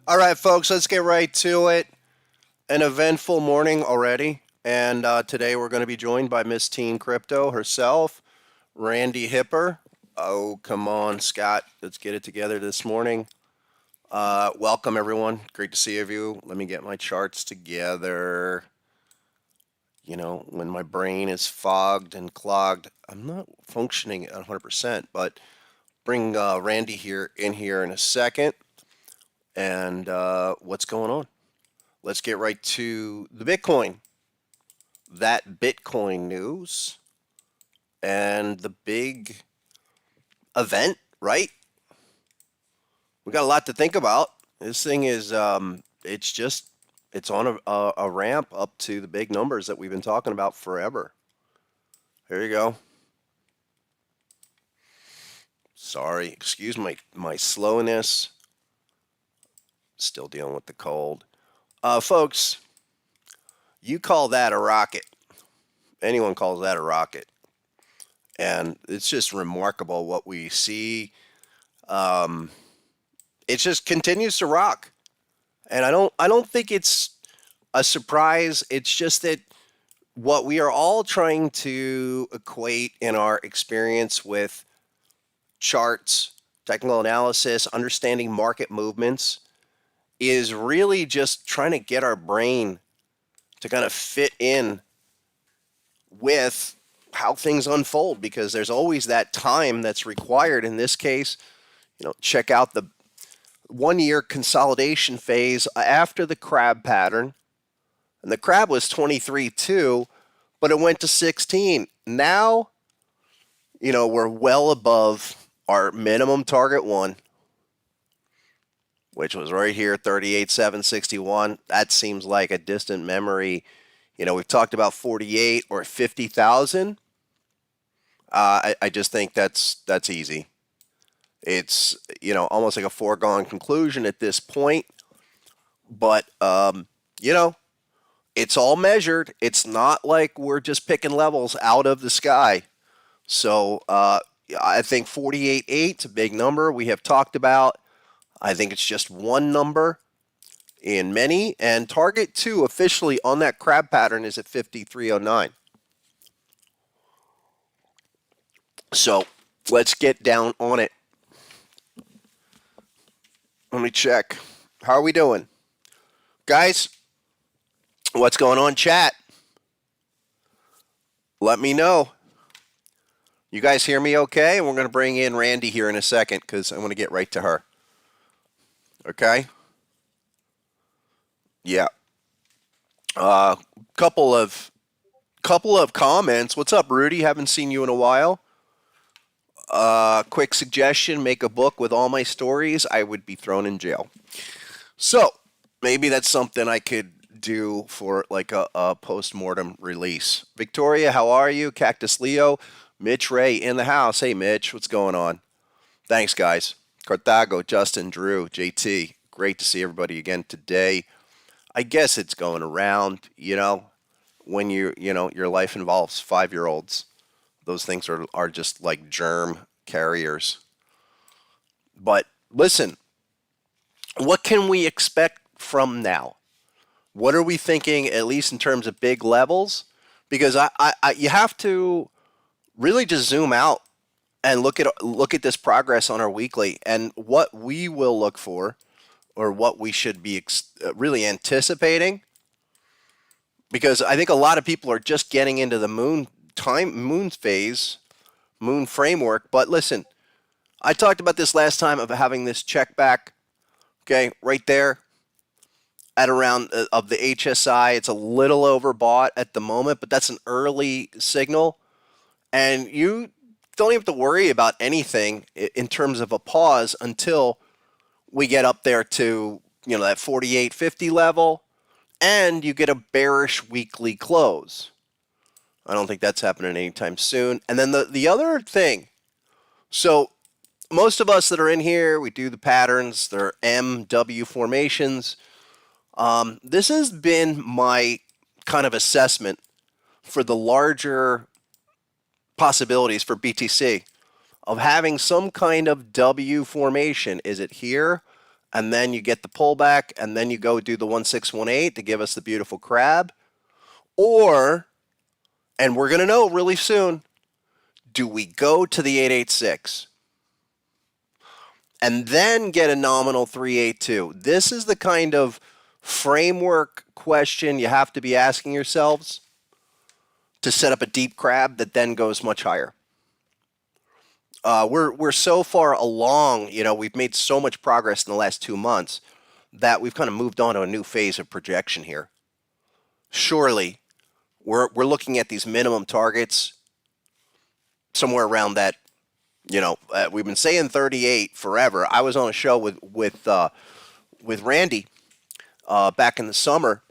All right, folks, let's get right to it. An eventful morning already. And today we're going to be joined by Miss Teen Crypto herself, Randy Hipper. Oh, come on, Scott. Let's get it together this morning. Welcome, everyone. Great to see you. Let me get my charts together. You know, when my brain is fogged and clogged, I'm not functioning at 100%, but bring Randy here in a second. And what's going on? Let's get right to the Bitcoin. That Bitcoin news and the big event, right? We got a lot to think about. This thing is, it's on a ramp up to the big numbers that we've been talking about forever. Here you go. Sorry, excuse my slowness. Still dealing with the cold. Folks, you call that a rocket. Anyone calls that a rocket. And it's just remarkable what we see. Um, it just continues to rock. And I don't think it's a surprise. It's just that what we are all trying to equate in our experience with charts, technical analysis, understanding market movements is really just trying to get our brain to kind of fit in with how things unfold, because there's always that time that's required. In this case, check out the 1 year consolidation phase after the crab pattern. And the crab was 23.2, but it went to 16. Now, we're well above our minimum target one, which was right here, 38,761. That seems like a distant memory. We've talked about 48 or 50,000. I just think that's easy. It's, almost like a foregone conclusion at this point. But, it's all measured. It's not like we're just picking levels out of the sky. So I think 48.8 is a big number we have talked about. I think it's just one number in many. And target 2 officially on that crab pattern is at 5309. So let's get down on it. Let me check. How are we doing? Guys, what's going on, chat? Let me know. You guys hear me okay? And we're going to bring in Randy here in a second because I want to get right to her. Okay? Yeah. Couple of comments. What's up, Rudy? Haven't seen you in a while. Quick suggestion, make a book with all my stories. I would be thrown in jail. So maybe that's something I could do for like a post-mortem release. Victoria, how are you? Cactus Leo, Mitch Ray in the house. Hey, Mitch, what's going on? Thanks, guys. Carthago, Justin, Drew, JT. Great to see everybody again today. I guess it's going around, when your life involves 5-year-olds. Those things are just like germ carriers. But listen, what can we expect from now? What are we thinking, at least in terms of big levels? Because you have to really just zoom out and look at this progress on our weekly, and what we will look for, or what we should be really anticipating. Because I think a lot of people are just getting into the moon phase, moon framework. But listen, I talked about this last time of having this check back, okay, right there at around of the HSI. It's a little overbought at the moment, but that's an early signal. And you don't have to worry about anything in terms of a pause until we get up there to, that 48.50 level, and you get a bearish weekly close. I don't think that's happening anytime soon. And then the other thing, so most of us that are in here, we do the patterns. They're MW formations. This has been my kind of assessment for the larger possibilities for BTC of having some kind of W formation. Is it here and then you get the pullback, and then you go do the 1618 to give us the beautiful crab? Or, and we're going to know really soon, do we go to the 886 and then get a nominal 382? This is the kind of framework question you have to be asking yourselves to set up a deep crab that then goes much higher. We're so far along, we've made so much progress in the last 2 months that we've kind of moved on to a new phase of projection here. Surely, we're looking at these minimum targets somewhere around that. We've been saying 38 forever. I was on a show with Randy back in the summer,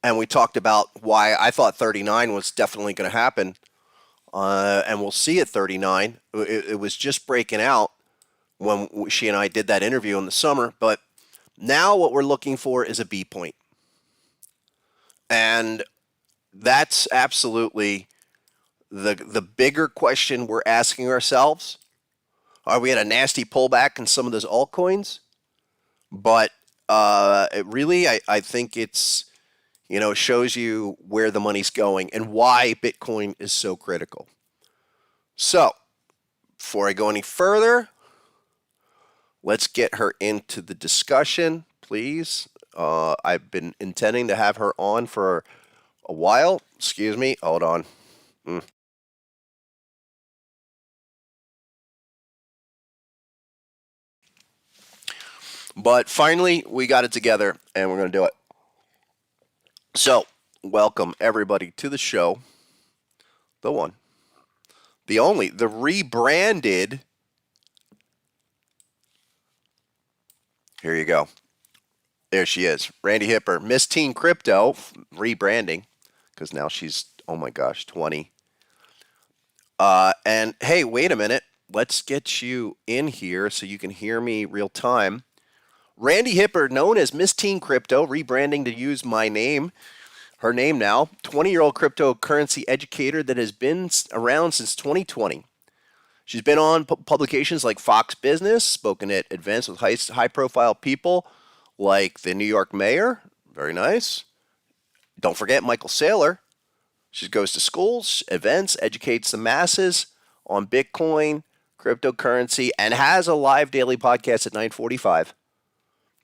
and we talked about why I thought 39 was definitely going to happen. And we'll see at 39. It was just breaking out when she and I did that interview in the summer. But now what we're looking for is a B point. And that's absolutely the bigger question we're asking ourselves. Are we at a nasty pullback in some of those altcoins? But I think it's, shows you where the money's going and why Bitcoin is so critical. So, before I go any further, let's get her into the discussion, please. I've been intending to have her on for a while. Excuse me. Hold on. But finally, we got it together, and we're going to do it. So, welcome everybody to the show. The one, the only, the rebranded. Here you go. There she is, Randy Hipper, Miss Teen Crypto, rebranding, because now she's, oh my gosh, 20. And hey, wait a minute. Let's get you in here so you can hear me real time. Randy Hipper, known as Miss Teen Crypto, rebranding to use my name, her name now, 20-year-old cryptocurrency educator that has been around since 2020. She's been on publications like Fox Business, spoken at events with high-profile people like the New York mayor. Very nice. Don't forget Michael Saylor. She goes to schools, events, educates the masses on Bitcoin, cryptocurrency, and has a live daily podcast at 9:45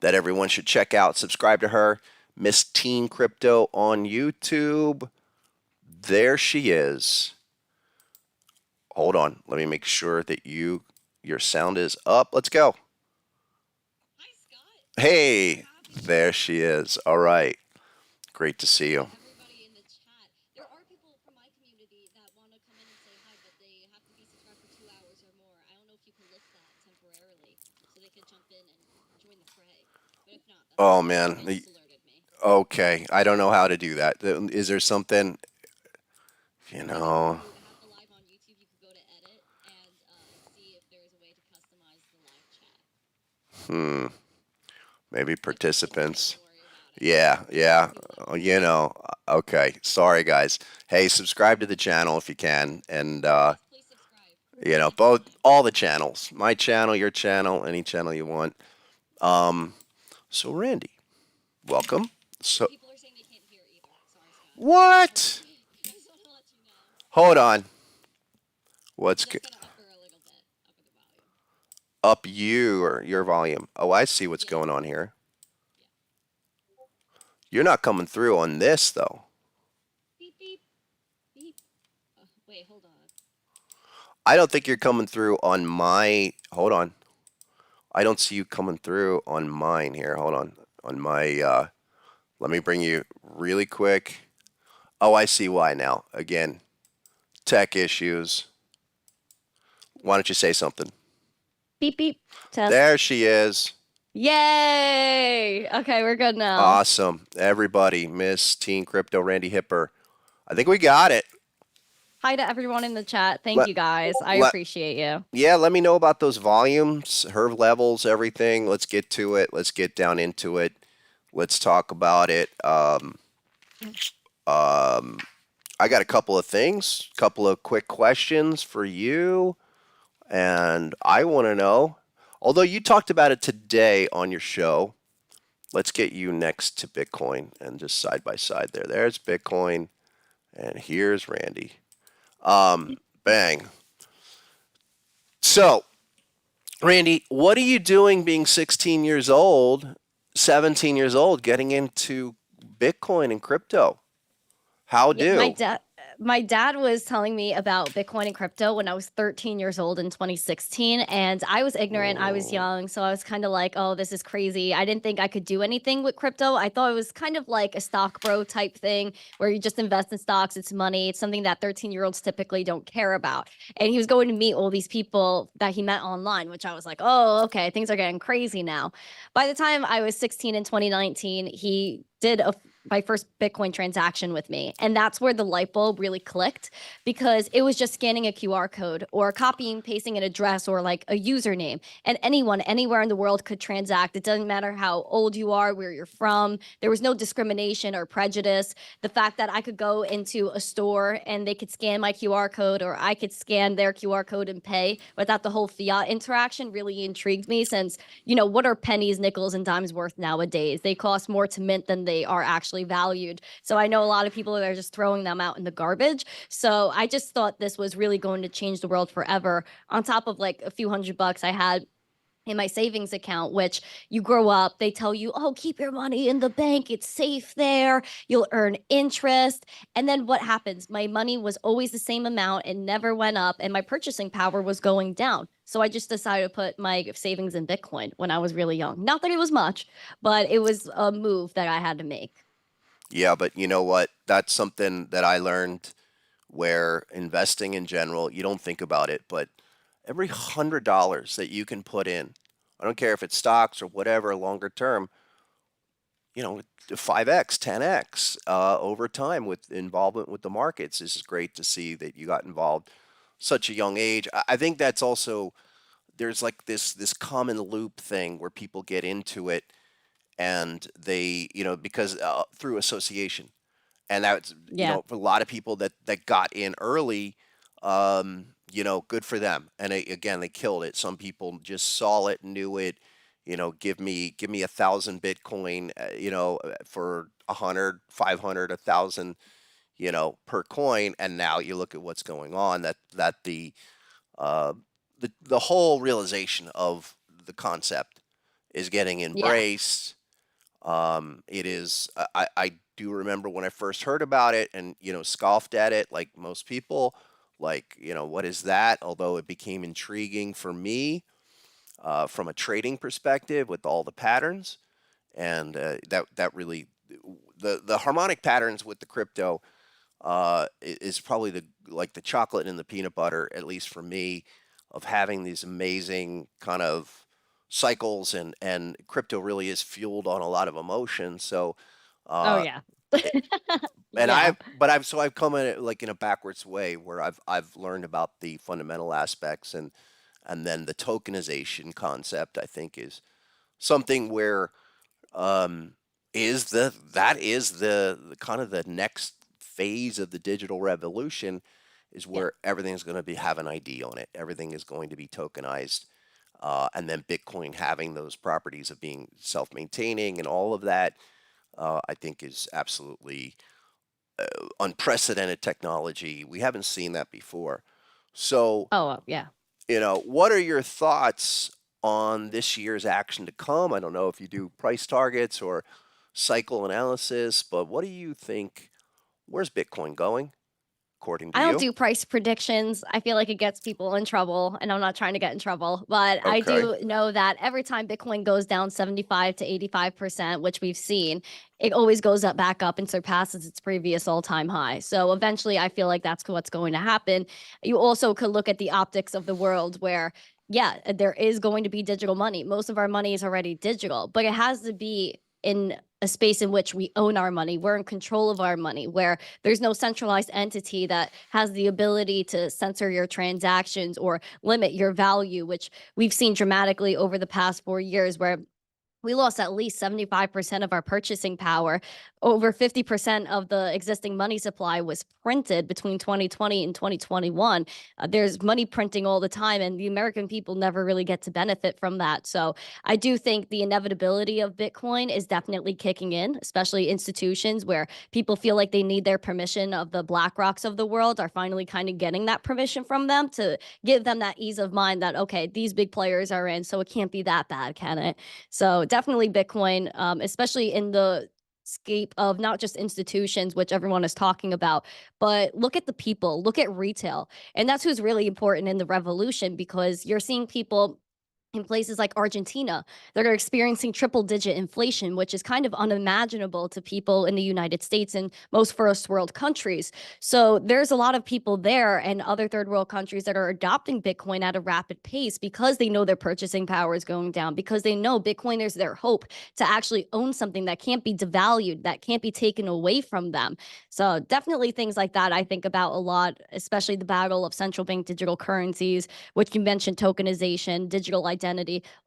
that everyone should check out. Subscribe to her, Miss Teen Crypto on YouTube. There she is. Hold on. Let me make sure that your sound is up. Let's go. Hi, Scott. Hey, there she is. All right. Great to see you. Everybody in the chat. There are people from my community that want to come in and say hi, but they have to be subscribed for 2 hours or more. I don't know if you can lift that temporarily so they can jump in and join the fray. But if not, that's Oh, fine. man. It just alerted me. Okay. I don't know how to do that. Is there something, you If know? you have the live on YouTube, you could go to edit and see if there's a way to customize the live chat. Maybe But don't participants. worry about it. Yeah. We will. Okay. Sorry, guys. Hey, subscribe to the channel if you can. And, Yes, please subscribe. both, all the channels. My channel, your channel, any channel you want. So, Randy, welcome. So, People are saying they can't hear either. Sorry, Scott. what? I just want to let you know. Hold on. I'm What's just gonna up her a little bit, upper the volume. up you or your volume? Oh, I see what's Yeah, going on here. yeah. You're not coming through on this, though. Beep beep beep. Wait, hold on. I don't think you're coming through on my. Hold on. I don't see you coming through on mine here. Hold on. On my. Let me bring you really quick. Oh, I see why now. Again, tech issues. Why don't you say something? Beep beep. Test. There she is. Yay! Okay, we're good now. Awesome. Everybody, Miss Teen Crypto, Randy Hipper. I think we got it. Hi to everyone in the chat. Thank Let- you guys. I let- appreciate you. Yeah, let me know about those volumes, her levels, everything. Let's get to it. Let's get down into it. Let's talk about it. I got a couple of things, couple of quick questions for you, and I want to know. Although you talked about it today on your show, let's get you next to Bitcoin and just side by side there. There's Bitcoin, and here's Randy. Bang. So, Randy, what are you doing being 16 years old, 17 years old, getting into Bitcoin and crypto? How Yeah, my do? dad my dad was telling me about Bitcoin and crypto when I was 13 years old in 2016, and I was ignorant. I was Oh, young, so I was kind of like, "Oh, this is crazy." I didn't think I could do anything with crypto. I thought it was kind of like a stock bro type thing where you just invest in stocks, it's money. It's something that 13-year-olds typically don't care about. And he was going to meet all these people that he met online, which I was like, "Oh, okay, things are getting crazy now." By the time I was 16 in 2019, he did my first Bitcoin transaction with me. And that's where the light bulb really clicked because it was just scanning a QR code or copying, pasting an address or like a username. And anyone, anywhere in the world could transact. It doesn't matter how old you are, where you're from. There was no discrimination or prejudice. The fact that I could go into a store and they could scan my QR code or I could scan their QR code and pay without the whole fiat interaction really intrigued me since, what are pennies, nickels, and dimes worth nowadays? They cost more to mint than they are actually valued. So I know a lot of people that are just throwing them out in the garbage. So I just thought this was really going to change the world forever. On top of like a few $100 I had in my savings account, which you grow up, they tell you, oh, keep your money in the bank. It's safe there. You'll earn interest. And then what happens? My money was always the same amount. It never went up and my purchasing power was going down. So I just decided to put my savings in Bitcoin when I was really young. Not that it was much, but it was a move that I had to make. yeah, but you know what? That's something that I learned where investing in general, you don't think about it, but every $100 that you can put in, I don't care if it's stocks or whatever, longer term, 5x, 10x over time with involvement with the markets. This is great to see that you got involved such a young age. I think that's also there's like this common loop thing where people get into it and they because through association, and that's Yeah. for a lot of people that got in early, good for them. And again, they killed it. Some people just saw it, knew it. Give me 1,000 Bitcoin, for 100, 500, 1,000, per coin. And now you look at what's going on. That uh, the whole realization of the concept is getting Yeah. embraced. It is. I do remember when I first heard about it and scoffed at it like most people. Like what is that? Although it became intriguing for me from a trading perspective with all the patterns and that really the harmonic patterns with the crypto is probably the chocolate and the peanut butter, at least for me, of having these amazing kind of cycles, and crypto really is fueled on a lot of emotion. So, Oh, uh, yeah. it- and Yeah. I've come in it like in a backwards way where I've learned about the fundamental aspects, and then the tokenization concept I think is something where um, that is the kind of the next phase of the digital revolution is Yeah. where everything's going to have an ID on it. Everything is going to be tokenized, and then Bitcoin having those properties of being self-maintaining and all of that, I think is absolutely unprecedented technology. We haven't seen that before. So, Oh, yeah. what are your thoughts on this year's action to come? I don't know if you do price targets or cycle analysis, but what do you think? Where's Bitcoin going, according to I don't you? do price predictions. I feel like it gets people in trouble, and I'm not trying to get in trouble. But I Okay. do know that every time Bitcoin goes down 75 to 85%, which we've seen, it always goes up back up and surpasses its previous all-time high. So eventually I feel like that's what's going to happen. You also could look at the optics of the world where yeah, there is going to be digital money. Most of our money is already digital, but it has to be in a space in which we own our money. We're in control of our money, where there's no centralized entity that has the ability to censor your transactions or limit your value, which we've seen dramatically over the past 4 years, where we lost at least 75% of our purchasing power over 50% of the existing money supply was printed between 2020 and 2021. There's money printing all the time, and the American people never really get to benefit from that. So I do think the inevitability of Bitcoin is definitely kicking in, especially institutions where people feel like they need their permission of the BlackRocks of the world are finally kind of getting that permission from them to give them that ease of mind that, okay, these big players are in, so it can't be that bad, can it? So definitely Bitcoin, especially in the scape of not just institutions, which everyone is talking about, but look at the people, look at retail. And that's who's really important in the revolution, because you're seeing people in places like Argentina that are experiencing triple digit inflation, which is kind of unimaginable to people in the United States and most first world countries. So there's a lot of people there and other third world countries that are adopting Bitcoin at a rapid pace because they know their purchasing power is going down, because they know Bitcoin is their hope to actually own something that can't be devalued, that can't be taken away from them. So definitely things like that I think about a lot, especially the battle of central bank digital currencies, which you mentioned, tokenization, digital identity.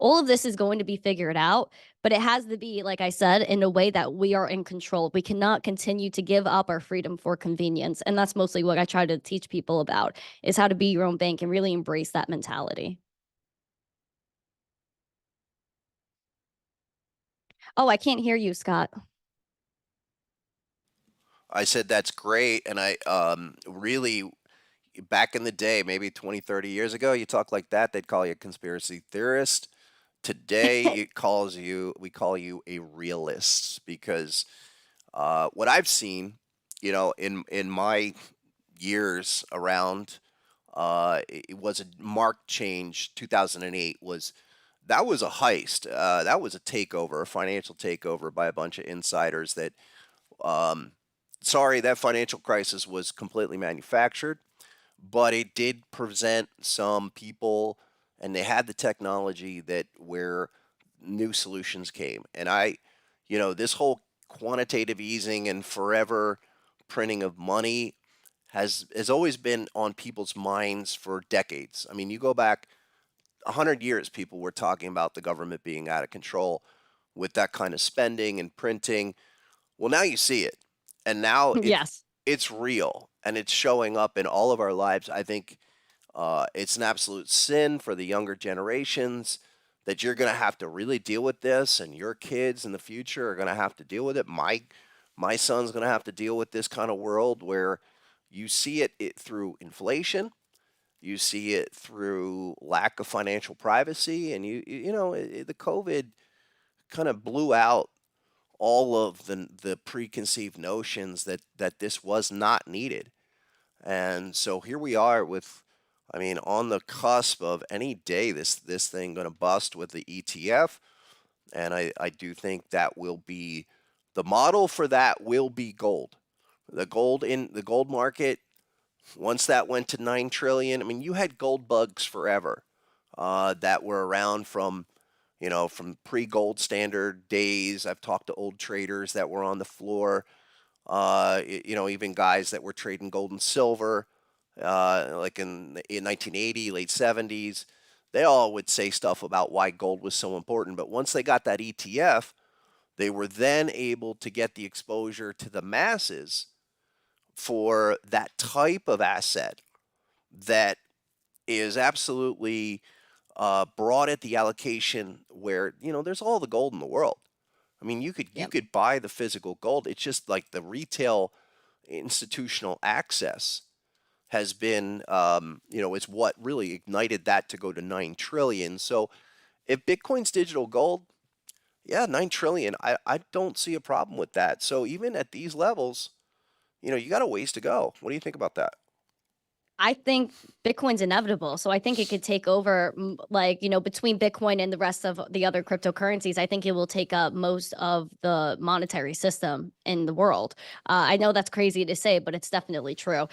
All of this is going to be figured out, but it has to be, like I said, in a way that we are in control. We cannot continue to give up our freedom for convenience. And that's mostly what I try to teach people about, is how to be your own bank and really embrace that mentality. Oh, I can't hear you, Scott. I said that's great, and I really back in the day, maybe 20, 30 years ago, you talk like that, they'd call you a conspiracy theorist. Today, we call you a realist because what I've seen, in my years around, it was a marked change. 2008 was that was a heist. That was a takeover, a financial takeover by a bunch of insiders. Um, Sorry, that financial crisis was completely manufactured, but it did present some people, and they had the technology that where new solutions came. And this whole quantitative easing and forever printing of money has always been on people's minds for decades. I mean, you go back 100 years, people were talking about the government being out of control with that kind of spending and printing. Well, now you see it, and now Yes. it's real, and it's showing up in all of our lives. I think it's an absolute sin for the younger generations that you're going to have to really deal with this, and your kids in the future are going to have to deal with it. My son's going to have to deal with this kind of world where you see it through inflation, you see it through lack of financial privacy, and the COVID kind of blew out all of the preconceived notions that this was not needed. And so here we are with, I mean, on the cusp of any day this thing going to bust with the ETF, and I do think that will be the model for that will be gold. The gold market, once that went to 9 trillion, I mean, you had gold bugs forever that were around from pre-gold standard days. I've talked to old traders that were on the floor, even guys that were trading gold and silver, like in 1980, late 70s. They all would say stuff about why gold was so important. But once they got that ETF, they were then able to get the exposure to the masses for that type of asset that is absolutely broad at the allocation where there's all the gold in the world. I mean, you Yep. could buy the physical gold. It's just like the retail institutional access has been, it's what really ignited that to go to 9 trillion. So if Bitcoin's digital gold, yeah, 9 trillion, I don't see a problem with that. So even at these levels, you got a ways to go. What do you think about that? I think Bitcoin's inevitable. So I think it could take over, like, between Bitcoin and the rest of the other cryptocurrencies, I think it will take up most of the monetary system in the world. I know that's crazy to say, but it's definitely true.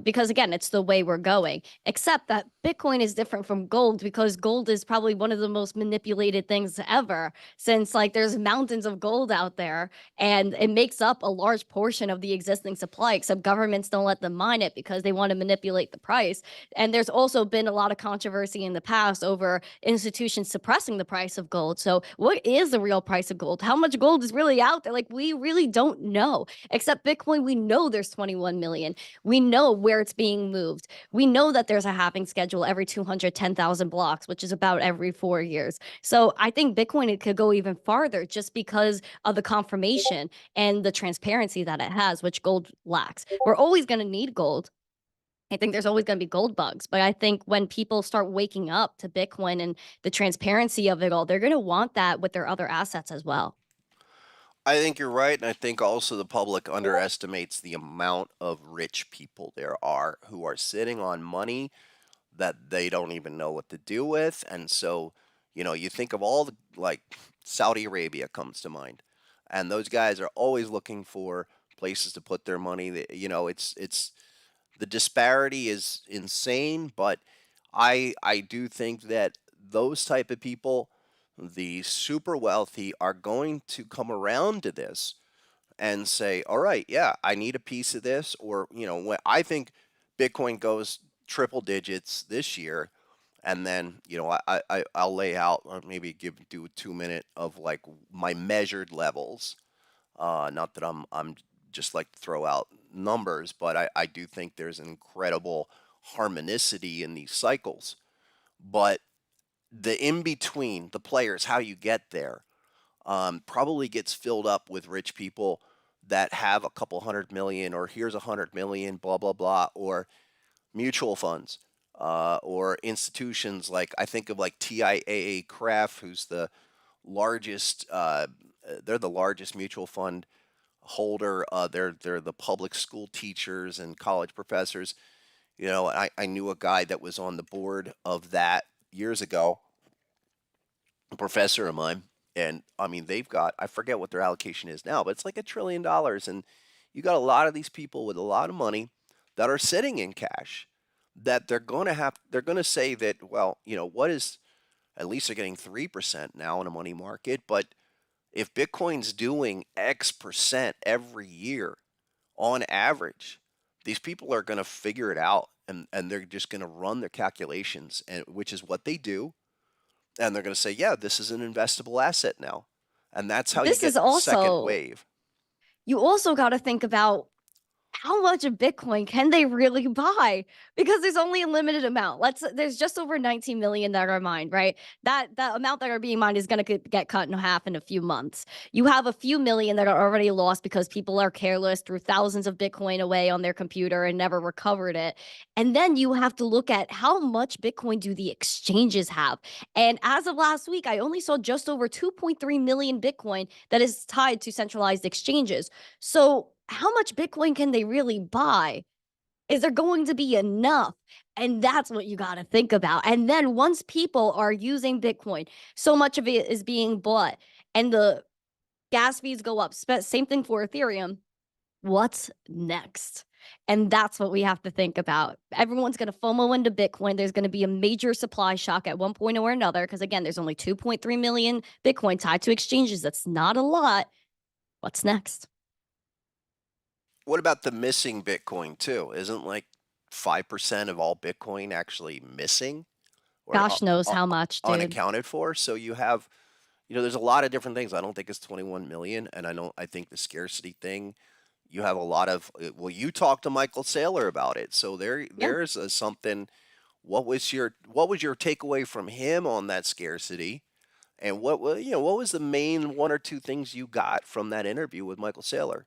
Because again, it's the way we're going, except that Bitcoin is different from gold because gold is probably one of the most manipulated things ever, since like there's mountains of gold out there and it makes up a large portion of the existing supply, except governments don't let them mine it because they want to manipulate manipulate the price. And there's also been a lot of controversy in the past over institutions suppressing the price of gold. So what is the real price of gold? How much gold is really out there? Like, we really don't know. Except Bitcoin, we know there's 21 million. We know where it's being moved. We know that there's a halving schedule every 210,000 blocks, which is about every 4 years. So I think Bitcoin, it could go even farther just because of the confirmation and the transparency that it has, which gold lacks. We're always going to need gold. I think there's always going to be gold bugs, but I think when people start waking up to Bitcoin and the transparency of it all, they're going to want that with their other assets as well. I think you're right, and I think also the public underestimates the amount of rich people there are who are sitting on money that they don't even know what to do with. And so, you think of all the, like, Saudi Arabia comes to mind, and those guys are always looking for places to put their money. It's the disparity is insane, but I do think that those type of people, the super wealthy, are going to come around to this and say, all right, yeah, I need a piece of this. Or, when I think Bitcoin goes triple digits this year, and then, I'll lay out, or maybe do a 2 minute of like my measured levels. Not that I'm just like to throw out numbers, but I do think there's an incredible harmonicity in these cycles. But the in between, the players, how you get there, probably gets filled up with rich people that have a couple 100 million, or here's 100 million, blah blah blah, or mutual funds, or institutions. Like, I think of like TIAA Craft, who's the largest. They're the largest mutual fund holder. They're the public school teachers and college professors. I knew a guy that was on the board of that years ago, a professor of mine, and I mean, they've got, I forget what their allocation is now, but it's like $1 trillion. And you got a lot of these people with a lot of money that are sitting in cash, that they're going to say that, well, what is, at least they're getting 3% now in a money market, but if Bitcoin's doing X percent every year on average, these people are going to figure it out, and they're just going to run their calculations, and which is what they do. And they're going to say, yeah, this is an investable asset now. And that's how you This get is the second also, wave. you also got to think about how much of Bitcoin can they really buy? Because there's only a limited amount. There's just over 19 million that are mined, right? That amount that are being mined is going to get cut in half in a few months. You have a few million that are already lost because people are careless, threw thousands of Bitcoin away on their computer and never recovered it. And then you have to look at how much Bitcoin do the exchanges have. And as of last week, I only saw just over 2.3 million Bitcoin that is tied to centralized exchanges. So how much Bitcoin can they really buy? Is there going to be enough? And that's what you got to think about. And then once people are using Bitcoin, so much of it is being bought, and the gas fees go up. Same thing for Ethereum. What's next? And that's what we have to think about. Everyone's going to FOMO into Bitcoin. There's going to be a major supply shock at one point or another, because again, there's only 2.3 million Bitcoin tied to exchanges. That's not a lot. What's next? What about the missing Bitcoin too? Isn't like 5% of all Bitcoin actually missing, or Gosh knows how much, dude. unaccounted for? So you have, there's a lot of different things. I don't think it's 21 million, and I think the scarcity thing. You have a lot of, well, you talked to Michael Saylor about it, so Yeah. there's something. What was your takeaway from him on that scarcity, and what was the main one or two things you got from that interview with Michael Saylor?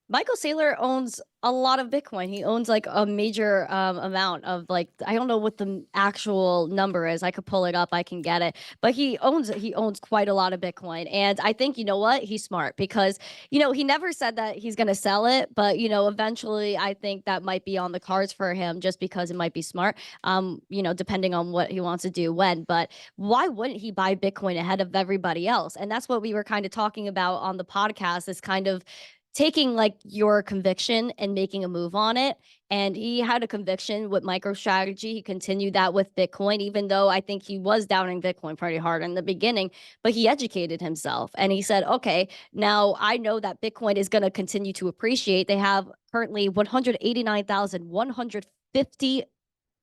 Michael Saylor owns a lot of Bitcoin. He owns like a major amount of, like, I don't know what the actual number is. I could pull it up. I can get it. But he owns quite a lot of Bitcoin. And I think, you know what? He's smart because, he never said that he's going to sell it, but eventually I think that might be on the cards for him, just because it might be smart. Depending on what he wants to do when. But why wouldn't he buy Bitcoin ahead of everybody else? And that's what we were kind of talking about on the podcast, is kind of taking like your conviction and making a move on it. And he had a conviction with MicroStrategy. He continued that with Bitcoin, even though I think he was doubting Bitcoin pretty hard in the beginning, but he educated himself and he said, okay, now I know that Bitcoin is going to continue to appreciate. They have currently 189,150 50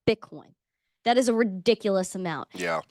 Bitcoin. That is a ridiculous amount. Yeah.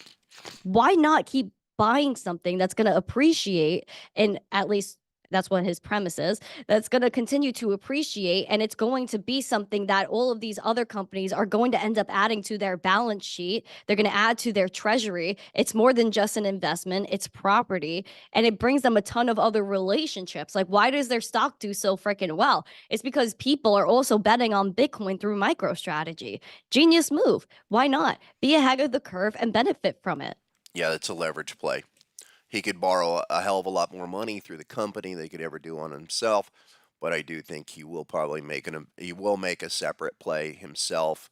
Why not keep buying something that's going to appreciate, and at least that's what his premise is, that's going to continue to appreciate, and it's going to be something that all of these other companies are going to end up adding to their balance sheet. They're going to add to their treasury. It's more than just an investment, it's property, and it brings them a ton of other relationships. Like, why does their stock do so freaking well? It's because people are also betting on Bitcoin through MicroStrategy. Genius move. Why not? Be ahead of the curve and benefit from it. Yeah, that's a leverage play. He could borrow a hell of a lot more money through the company than he could ever do on himself. But I do think he will probably make a separate play himself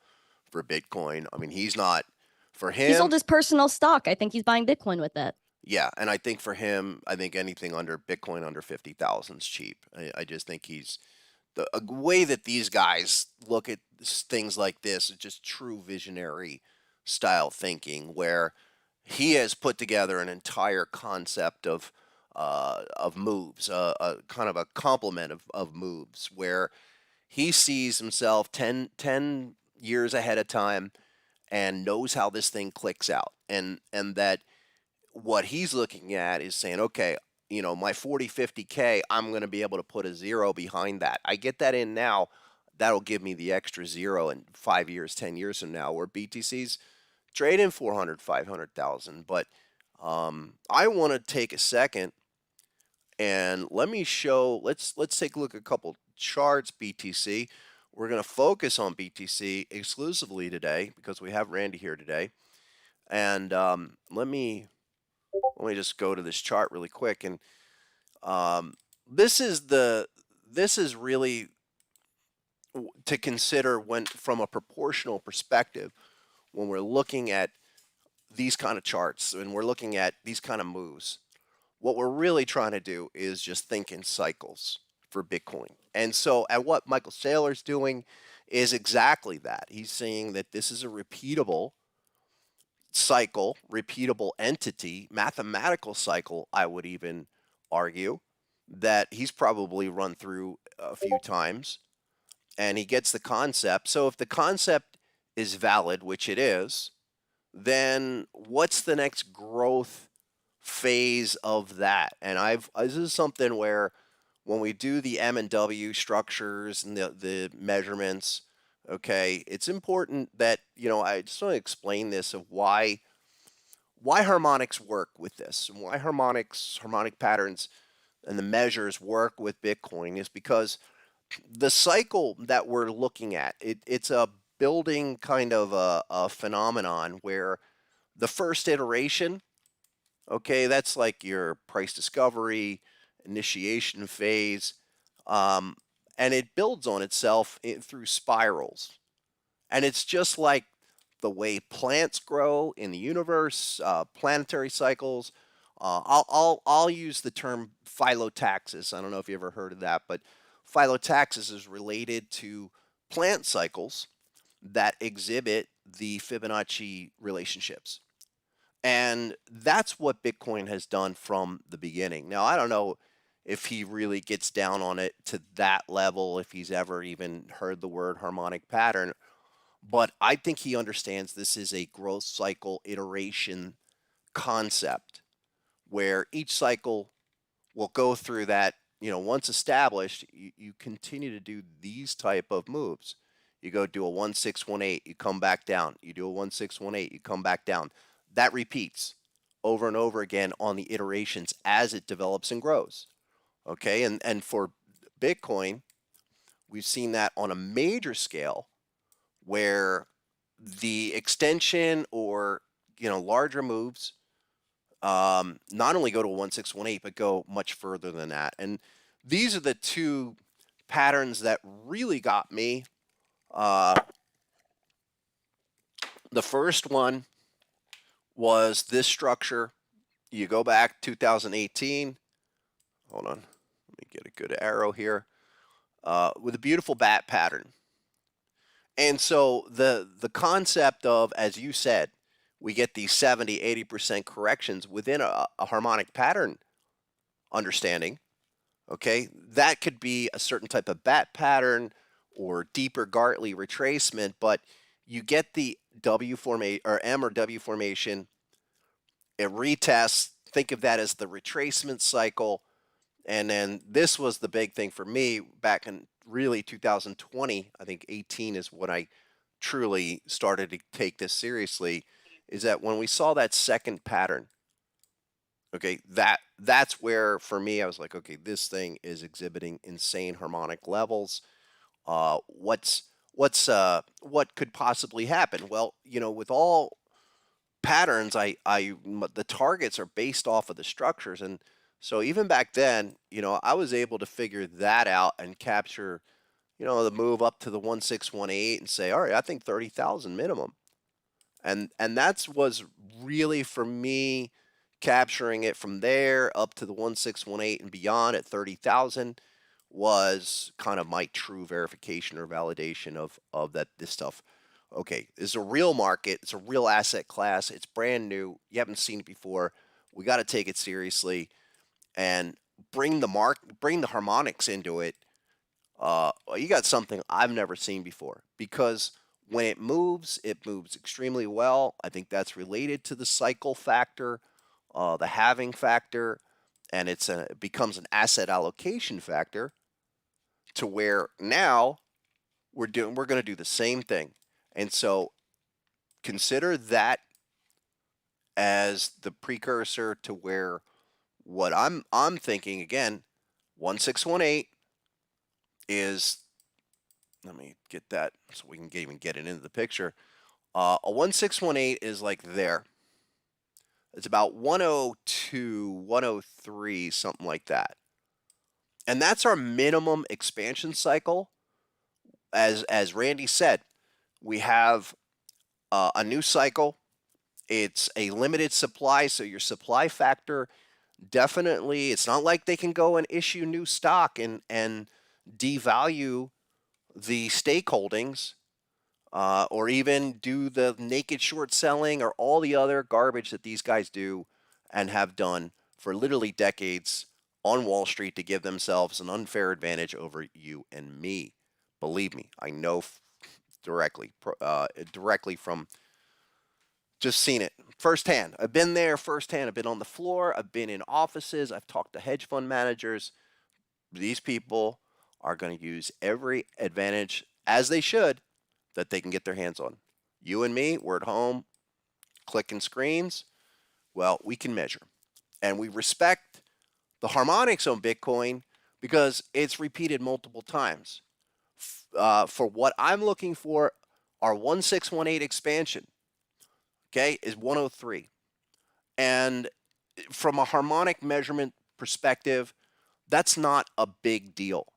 for Bitcoin. I mean, he's not for He sold him. his personal stock. I think he's buying Bitcoin with it. Yeah, and I think for him, I think anything under Bitcoin under 50,000 is cheap. I just think he's the way that these guys look at things like this is just true visionary style thinking, where he has put together an entire concept of moves, a kind of a complement of moves, where he sees himself 10 years ahead of time and knows how this thing clicks out, and that what he's looking at is saying, okay, my 40, 50K, I'm going to be able to put a zero behind that. I get that in now. That'll give me the extra zero in 5 years, 10 years from now, where BTC's trading 400, 500,000. But I want to take a second and let's take a look at a couple charts, BTC. We're going to focus on BTC exclusively today because we have Randy here today. And let me just go to this chart really quick. And this is really to consider when from a proportional perspective when we're looking at these kind of charts and we're looking at these kind of moves. What we're really trying to do is just think in cycles for Bitcoin. And so at what Michael Saylor's doing is exactly that. He's saying that this is a repeatable cycle, repeatable entity, mathematical cycle, I would even argue, that he's probably run through a few times, and he gets the concept. So if the concept is valid, which it is, then what's the next growth phase of that? And this is something where when we do the M and W structures and the measurements, okay, it's important that, I just want to explain this of why harmonics work with this, and why harmonic patterns and the measures work with Bitcoin is because the cycle that we're looking at, it's a building kind of a phenomenon where the first iteration, okay, that's like your price discovery, initiation phase, and it builds on itself through spirals. And it's just like the way plants grow in the universe, planetary cycles. I'll use the term phyllotaxis. I don't know if you ever heard of that, but phyllotaxis is related to plant cycles that exhibit the Fibonacci relationships. And that's what Bitcoin has done from the beginning. Now, I don't know if he really gets down on it to that level, if he's ever even heard the word harmonic pattern, but I think he understands this is a growth cycle iteration concept where each cycle will go through that. Once established, you continue to do these type of moves. You go do a 1618, you come back down. You do a 1618, you come back down. That repeats over and over again on the iterations as it develops and grows. Okay, and for Bitcoin, we've seen that on a major scale where the extension or larger moves not only go to 1618 but go much further than that. And these are the two patterns that really got me. The first one was this structure. You go back 2018. Hold on, let me get a good arrow here, with a beautiful bat pattern. And so the concept of, as you said, we get these 70, 80% corrections within a harmonic pattern understanding. Okay, that could be a certain type of bat pattern, or deeper Gartley retracement, but you get the W formation or M or W formation. It retests. Think of that as the retracement cycle. And then this was the big thing for me back in really 2020. I think 18 is when I truly started to take this seriously. Is that when we saw that second pattern? Okay, that's where for me I was like, okay, this thing is exhibiting insane harmonic levels. What could possibly happen? Well, with all patterns, the targets are based off of the structures, and so even back then, I was able to figure that out and capture, the move up to the 1618 and say, all right, I think 30,000 minimum, and that's was really for me capturing it from there up to the 1618 and beyond at 30,000 was kind of my true verification or validation of that this stuff. Okay, it's a real market. It's a real asset class. It's brand new. You haven't seen it before. We got to take it seriously and bring the harmonics into it. You got something I've never seen before because when it moves extremely well. I think that's related to the cycle factor, the halving factor, and it becomes an asset allocation factor to where now we're going to do the same thing. And so consider that as the precursor to where what I'm thinking again, 1618 is, let me get that so we can even get it into the picture. A 1618 is like there. It's about 102, 103, something like that. And that's our minimum expansion cycle. As Randy said, we have a new cycle. It's a limited supply, so your supply factor definitely. It's not like they can go and issue new stock and devalue the stakeholdings, or even do the naked short selling or all the other garbage that these guys do and have done for literally decades on Wall Street to give themselves an unfair advantage over you and me. Believe me, I know directly from just seen it firsthand. I've been there firsthand. I've been on the floor. I've been in offices. I've talked to hedge fund managers. These people are going to use every advantage, as they should, that they can get their hands on. You and me, we're at home clicking screens. Well, we can measure. And we respect the harmonics on Bitcoin because it's repeated multiple times. For what I'm looking for, our 1618 expansion, okay, is 103. And from a harmonic measurement perspective, that's not a big deal.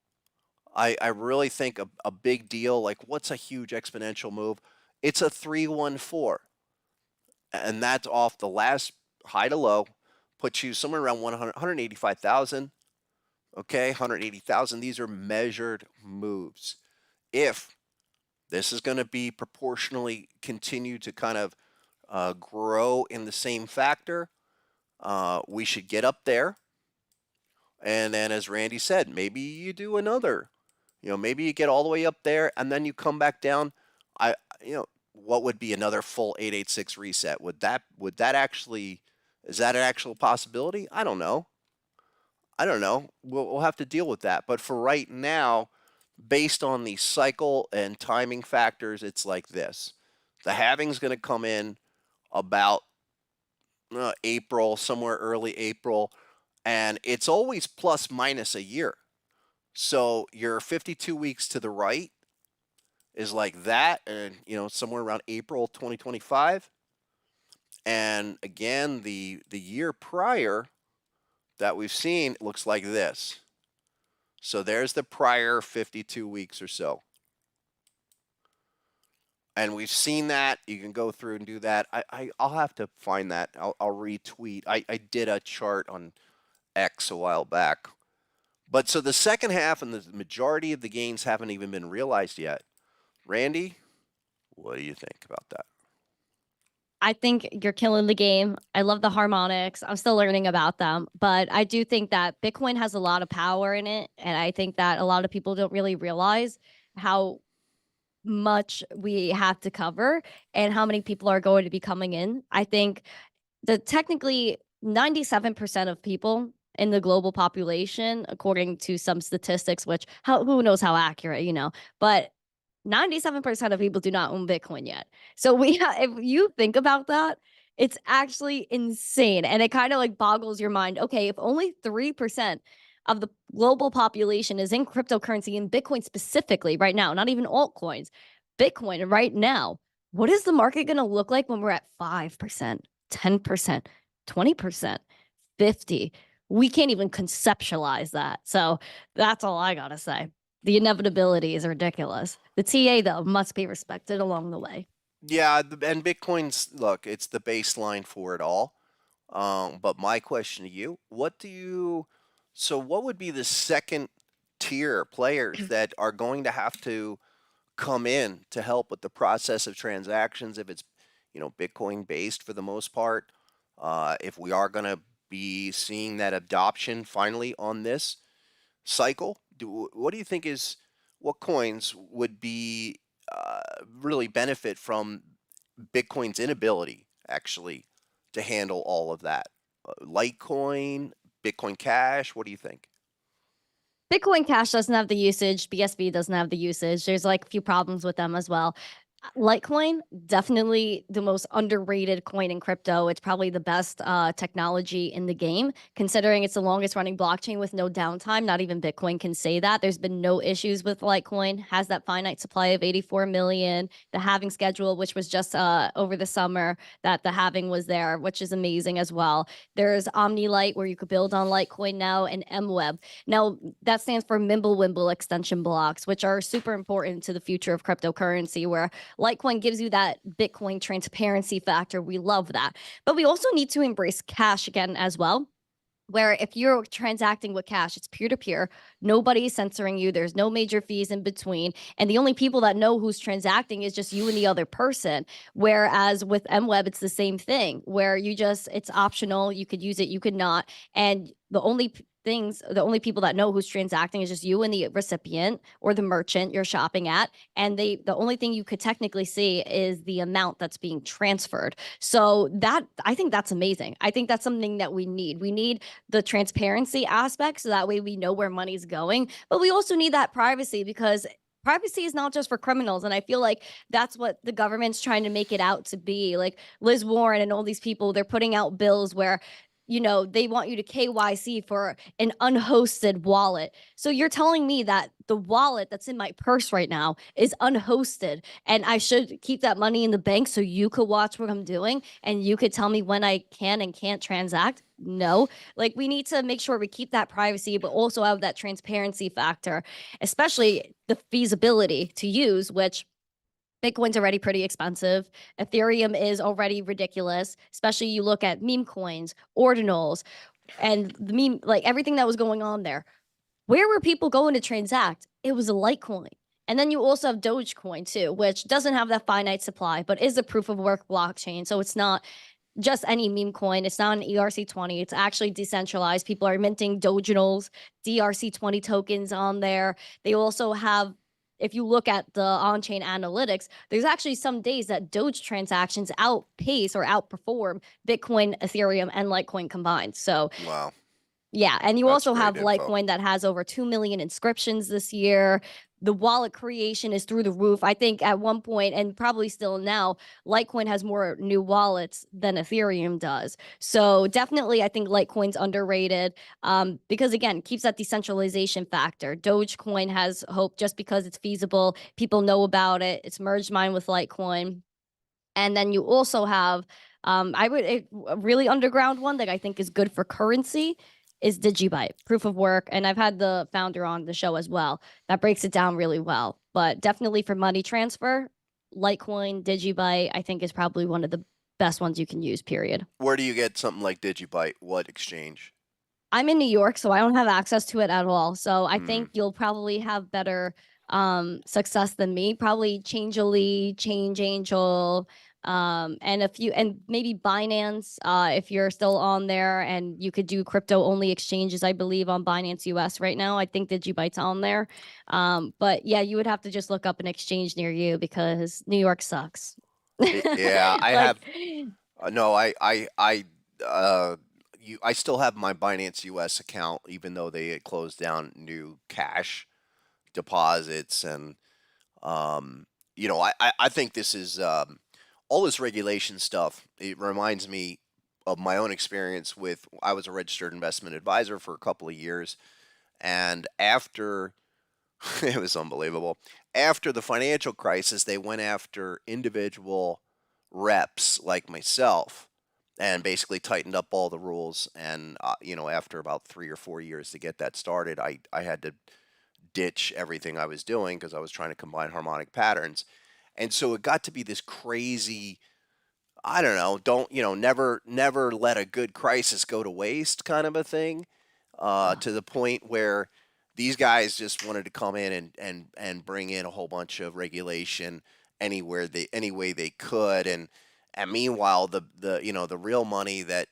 I really think a big deal, like what's a huge exponential move? It's a 314. And that's off the last high to low, puts you somewhere around 185,000. Okay, 180,000. These are measured moves. If this is going to be proportionally continue to kind of grow in the same factor, we should get up there. And then, as Randy said, maybe you do another. Maybe you get all the way up there and then you come back down. What would be another full 886 reset? Would that actually, is that an actual possibility? I don't know. We'll have to deal with that. But for right now, based on the cycle and timing factors, it's like this. The halving's going to come in about April, somewhere early April, and it's always plus minus a year. So your 52 weeks to the right is like that, and somewhere around April 2025. And again, the year prior that we've seen looks like this. So there's the prior 52 weeks or so. And we've seen that. You can go through and do that. I'll have to find that. I'll retweet. I did a chart on X a while back. But so the second half and the majority of the gains haven't even been realized yet. Randy, what do you think about that? I think you're killing the game. I love the harmonics. I'm still learning about them, but I do think that Bitcoin has a lot of power in it. And I think that a lot of people don't really realize how much we have to cover and how many people are going to be coming in. I think technically 97% of people in the global population, according to some statistics, which who knows how accurate, but 97% of people do not own Bitcoin yet. So if you think about that, it's actually insane. And it kind of like boggles your mind. Okay, if only 3% of the global population is in cryptocurrency and Bitcoin specifically right now, not even altcoins, Bitcoin right now, what is the market going to look like when we're at 5%, 10%, 20%, 50? We can't even conceptualize that. So that's all I got to say. The inevitability is ridiculous. The TA, though, must be respected along the way. Yeah, and Bitcoin's, look, it's the baseline for it all. But my question to you, what would be the second tier players that are going to have to come in to help with the process of transactions if it's, Bitcoin based for the most part? If we are going to be seeing that adoption finally on this cycle, what do you think what coins would be really benefit from Bitcoin's inability actually to handle all of that? Litecoin, Bitcoin Cash, what do you think? Bitcoin Cash doesn't have the usage. BSV doesn't have the usage. There's like a few problems with them as well. Litecoin, definitely the most underrated coin in crypto. It's probably the best technology in the game, considering it's the longest running blockchain with no downtime. Not even Bitcoin can say that. There's been no issues with Litecoin. Has that finite supply of 84 million. The halving schedule, which was just over the summer, that the halving was there, which is amazing as well. There's OmniLite, where you could build on Litecoin now, and MWeb. Now, that stands for Mimblewimble extension blocks, which are super important to the future of cryptocurrency, where Litecoin gives you that Bitcoin transparency factor. We love that. But we also need to embrace cash again as well, where if you're transacting with cash, it's peer-to-peer. Nobody's censoring you. There's no major fees in between. And the only people that know who's transacting is just you and the other person. Whereas with MWeb, it's the same thing, where it's optional. You could use it, you could not. And the only people that know who's transacting is just you and the recipient or the merchant you're shopping at. And the only thing you could technically see is the amount that's being transferred. So I think that's amazing. I think that's something that we need. We need the transparency aspect, so that way we know where money's going. But we also need that privacy, because privacy is not just for criminals. And I feel like that's what the government's trying to make it out to be. Like Liz Warren and all these people, they're putting out bills where they want you to KYC for an unhosted wallet. So you're telling me that the wallet that's in my purse right now is unhosted, and I should keep that money in the bank so you could watch what I'm doing and you could tell me when I can and can't transact? No. Like, we need to make sure we keep that privacy, but also have that transparency factor, especially the feasibility to use, which Bitcoin's already pretty expensive. Ethereum is already ridiculous, especially you look at meme coins, ordinals, and the meme, like everything that was going on there. Where were people going to transact? It was a Litecoin. And then you also have Dogecoin too, which doesn't have that finite supply, but is a proof of work blockchain. So it's not just any meme coin. It's not an ERC20. It's actually decentralized. People are minting Doginals, DRC20 tokens on there. They also have, if you look at the on-chain analytics, there's actually some days that Doge transactions outpace or outperform Bitcoin, Ethereum, and Litecoin combined. So Wow. yeah, and you That's also great have info. Litecoin that has over 2 million inscriptions this year. The wallet creation is through the roof. I think at one point, and probably still now, Litecoin has more new wallets than Ethereum does. So definitely, I think Litecoin's underrated, because again, it keeps that decentralization factor. Dogecoin has hope just because it's feasible. People know about it. It's merged mine with Litecoin. And then you also have, a really underground one that I think is good for currency is Digibyte, proof of work. And I've had the founder on the show as well. That breaks it down really well. But definitely for money transfer, Litecoin, Digibyte, I think is probably one of the best ones you can use, period. Where do you get something like Digibyte? What exchange? I'm in New York, so I don't have access to it at all. So I think you'll probably have better success than me. Probably Changely, Change Angel, And a few, and maybe Binance, if you're still on there, and you could do crypto only exchanges, I believe, on Binance US right now. I think Digibite's on there. But yeah, you would have to just look up an exchange near you because New York sucks. Yeah, I Like, have. No, I still have my Binance US account, even though they had closed down new cash deposits, and um, I think this is all this regulation stuff. It reminds me of my own experience with. I was a registered investment advisor for a couple of years, and after it was unbelievable. After the financial crisis, they went after individual reps like myself and basically tightened up all the rules. And, after about 3 or 4 years to get that started, I had to ditch everything I was doing because I was trying to combine harmonic patterns. And so it got to be this crazy, I don't know, never let a good crisis go to waste kind of a thing, to the point where these guys just wanted to come in and bring in a whole bunch of regulation any way they could, and meanwhile the real money that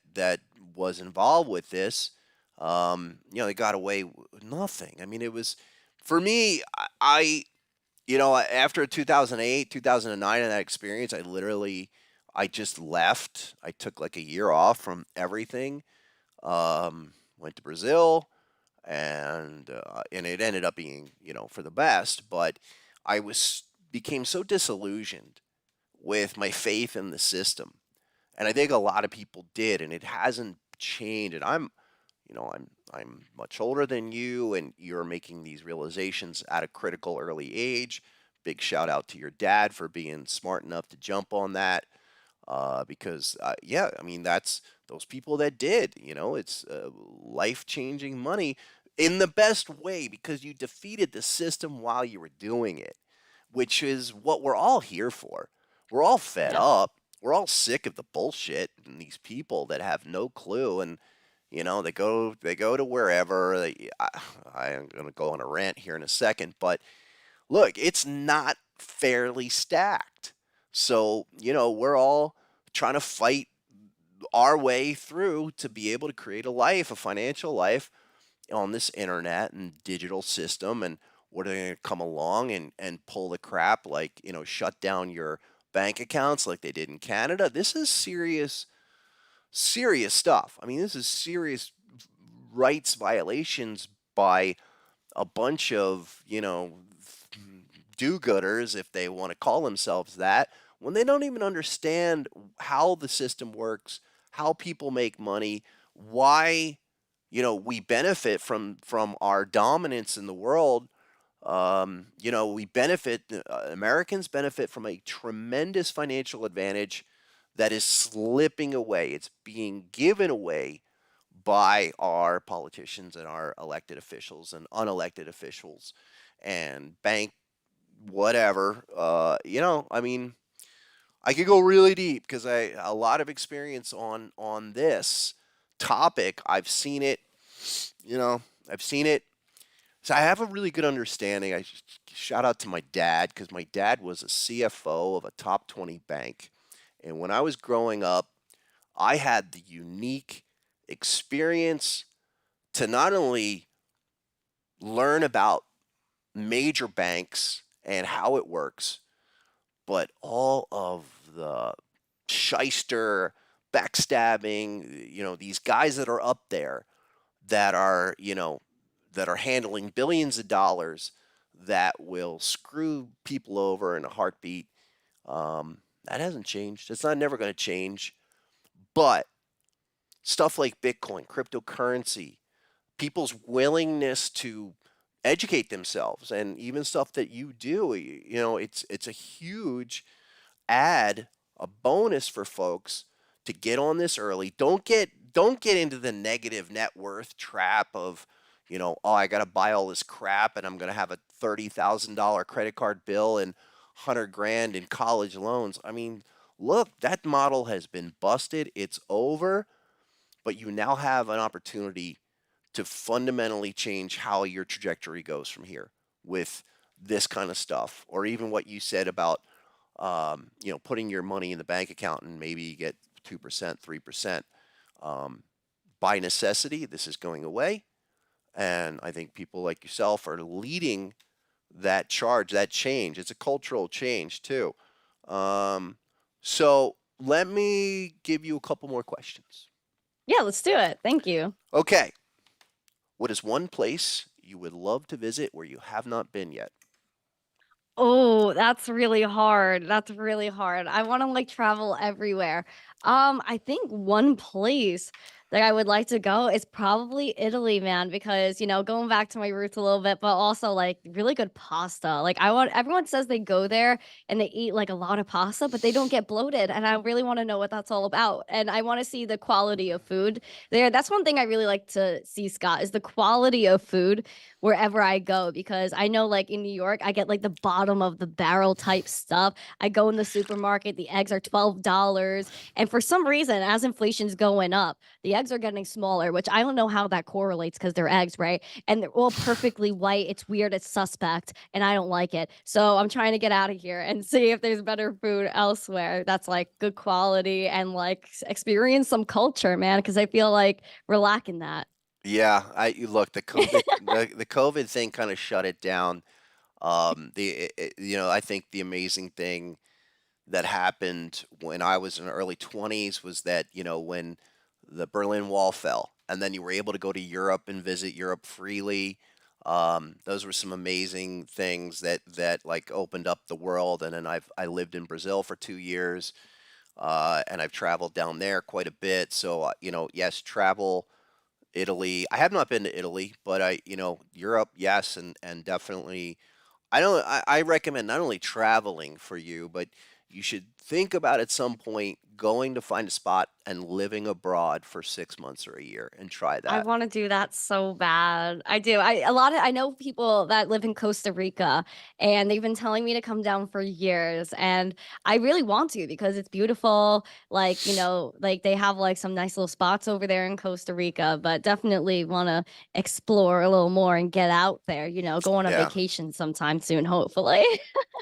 was involved with this, they got away with nothing. I mean, it was, for me, after 2008, 2009, and that experience, I just left. I took like a year off from everything. Went to Brazil, and it ended up being, for the best. But I was became so disillusioned with my faith in the system, and I think a lot of people did, and it hasn't changed. And I'm much older than you, and you're making these realizations at a critical early age. Big shout out to your dad for being smart enough to jump on that, because yeah, I mean, that's those people that did. It's life changing money in the best way because you defeated the system while you were doing it, which is what we're all here for. We're all fed yeah. up. We're all sick of the bullshit and these people that have no clue, and they go to wherever. I am going to go on a rant here in a second, but look, it's not fairly stacked. So, we're all trying to fight our way through to be able to create a financial life on this internet and digital system. And what are they going to come along and pull the crap, like, shut down your bank accounts like they did in Canada? This is serious, serious stuff. I mean, this is serious rights violations by a bunch of, do-gooders, if they want to call themselves that, when they don't even understand how the system works, how people make money, why, we benefit from our dominance in the world. We benefit, Americans benefit from a tremendous financial advantage that is slipping away. It's being given away by our politicians and our elected officials and unelected officials and bank whatever. I mean, I could go really deep because I a lot of experience on this topic. I've seen it. You know, I've seen it. So I have a really good understanding. Shout out to my dad because my dad was a CFO of a top 20 bank, and when I was growing up, I had the unique experience to not only learn about major banks and how it works, but all of the shyster, backstabbing, these guys that are up there that are, that are handling billions of dollars that will screw people over in a heartbeat. That hasn't changed. It's not never going to change. But stuff like Bitcoin, cryptocurrency, people's willingness to educate themselves, and even stuff that you do, it's a huge add, a bonus for folks to get on this early. Don't get into the negative net worth trap of, oh, I got to buy all this crap and I'm going to have a $30,000 credit card bill and 100 grand in college loans. I mean, look, that model has been busted. It's over, but you now have an opportunity to fundamentally change how your trajectory goes from here with this kind of stuff, or even what you said about putting your money in the bank account and maybe you get 2%, 3%. Um, by necessity, this is going away. And I think people like yourself are leading that charge, that change. It's a cultural change too. Um, so let me give you a couple more questions. Yeah, let's do it. Thank you. Okay. What is one place you would love to visit where you have not been yet? Oh, that's really hard. That's really hard. I want to like travel everywhere. I think one place that I would like to go is probably Italy, man, because going back to my roots a little bit, but also like really good pasta. Like everyone says they go there and they eat like a lot of pasta, but they don't get bloated, and I really want to know what that's all about. And I want to see the quality of food there. That's one thing I really like to see, Scott, is the quality of food wherever I go, because I know like in New York, I get like the bottom of the barrel type stuff. I go in the supermarket, the eggs are $12. And for some reason, as inflation's going up, the eggs are getting smaller, which I don't know how that correlates because they're eggs, right? And they're all perfectly white. It's weird, it's suspect, and I don't like it. So I'm trying to get out of here and see if there's better food elsewhere that's like good quality and like experience some culture, man, because I feel like we're lacking that. Yeah, you look, the COVID thing kind of shut it down. I think the amazing thing that happened when I was in the early 20s was that, when the Berlin Wall fell and then you were able to go to Europe and visit Europe freely. Those were some amazing things that like opened up the world. And then I lived in Brazil for 2 years, and I've traveled down there quite a bit. So, yes, travel Italy. I have not been to Italy, but Europe, yes, and definitely I recommend not only traveling for you, but you should think about at some point going to find a spot and living abroad for 6 months or a year and try I that. want to do that so bad. I do. I know people that live in Costa Rica, and they've been telling me to come down for years, and I really want to because it's beautiful. Like, like they have like some nice little spots over there in Costa Rica, but definitely want to explore a little more and get out there, go on a Yeah, vacation sometime soon, hopefully.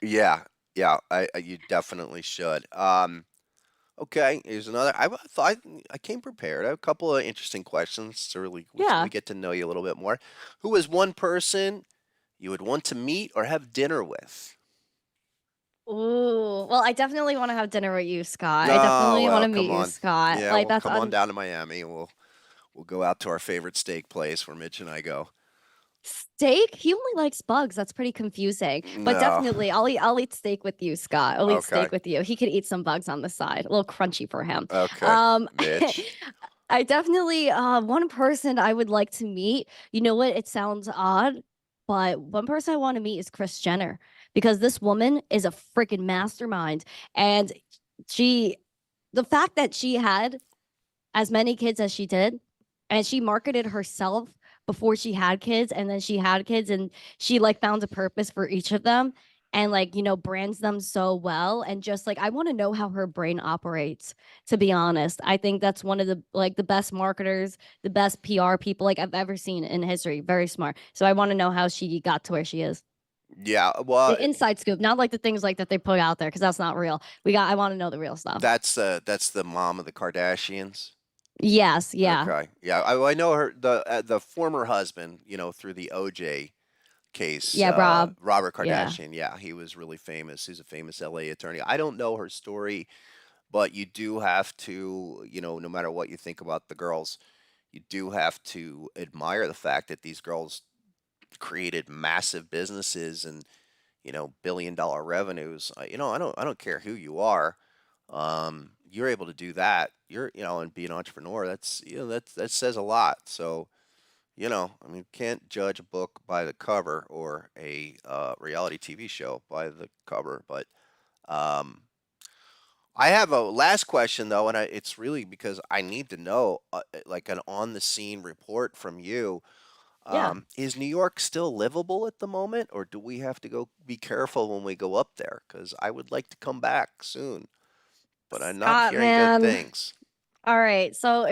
yeah, yeah. You definitely should. Okay, here's another. Thought I came prepared. I have a couple of interesting questions to really so we Yeah. get to know you a little bit more. Who is one person you would want to meet or have dinner with? Ooh, well, I definitely want to have dinner with you, Scott. I Oh, definitely want well, to come meet you, on. Scott. Yeah, Like well, that's come on un down to Miami. We'll go out to our favorite steak place where Mitch and I go. Steak? He only likes bugs. That's pretty confusing. But No. definitely, I'll eat steak with you, Scott. I'll eat Okay. steak with you. He could eat some bugs on the side, a little crunchy for him. Okay. Um, Mitch. I definitely one person I would like to meet. You know what? It sounds odd, but one person I want to meet is Kris Jenner, because this woman is a freaking mastermind, and she, the fact that she had as many kids as she did, and she marketed herself before she had kids, and then she had kids, and she like found a purpose for each of them, and like brands them so well. And just like I want to know how her brain operates, to be honest. I think that's one of the best marketers, the best PR people like I've ever seen in history. Very smart. So I want to know how she got to where she is. Yeah, well, The inside scoop, not like the things like that they put out there, because that's not real. I want to know the real stuff. that's the mom of the Kardashians. Yes, yeah. Okay. Yeah, I know her the former husband, through the OJ case, Yeah, Rob. Robert Yeah. Kardashian. Yeah, he was really famous. He's a famous LA attorney. I don't know her story, but you do have to, no matter what you think about the girls, you do have to admire the fact that these girls created massive businesses and billion-dollar revenues. I don't care who you are. You're able to do that. And be an entrepreneur. That says a lot. So I mean, can't judge a book by the cover or a reality TV show by the cover. But um, I have a last question though, and it's really because I need to know, like an on-the-scene report from you. Yeah. Is New York still livable at the moment, or do we have to go be careful when we go up there? Because I would like to come back soon, but I'm not Scott, hearing good man. things. All right. So